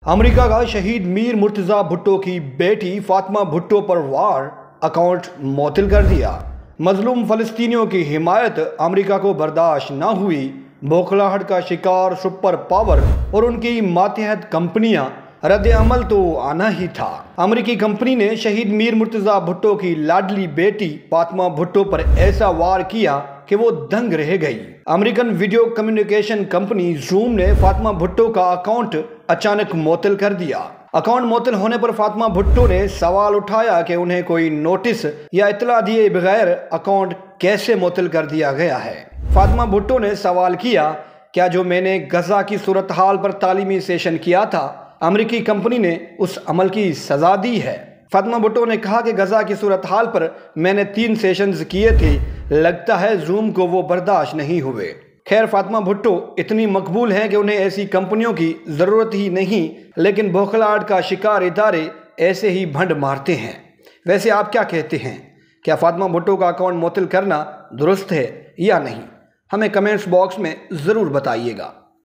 امریکہ کا شہید میر مرتضی بھٹو کی بیٹی فاطمہ بھٹو پر وار اکاؤنٹ معطل کر دیا۔ مظلوم فلسطینیوں کی حمایت امریکہ کو برداشت نہ ہوئی۔ بوکھلاہٹ کا شکار سپر پاور اور ان کی ماتحت کمپنیاں، رد عمل تو آنا ہی تھا۔ امریکی کمپنی نے شہید میر مرتضی بھٹو کی لاڈلی بیٹی فاطمہ بھٹو پر ایسا وار کیا کہ وہ دنگ رہ گئی۔ American video communication company zoom نے فاطمہ بھٹو کا اکاؤنٹ اچانک معطل کر دیا۔ اکاؤنٹ معطل ہونے پر فاطمہ بھٹو نے سوال اٹھایا کہ انہیں کوئی نوٹس یا اطلاع دیے بغیر اکاؤنٹ کیسے معطل کر دیا گیا ہے۔ فاطمہ بھٹو نے سوال کیا، کیا جو میں نے غزہ کی صورتحال پر تعلیمی سیشن کیا تھا، امریکی کمپنی نے اس عمل کی سزا دی ہے؟ فاطمہ بھٹو نے کہا کہ غزہ کی صورتحال پر میں نے 3 سیشنز کیے تھے، لگتا ہے زوم کو وہ برداشت نہیں ہوئے۔ خیر، فاطمہ بھٹو اتنی مقبول ہیں کہ انہیں ایسی کمپنیوں کی ضرورت ہی نہیں، لیکن بوکھلاہٹ کا شکار ادارے ایسے ہی بھنڈ مارتے ہیں۔ ویسے آپ کیا کہتے ہیں؟ کیا فاطمہ بھٹو کا اکاؤنٹ معطل کرنا درست ہے یا نہیں؟ ہمیں کمنٹس باکس میں ضرور بتائیے گا۔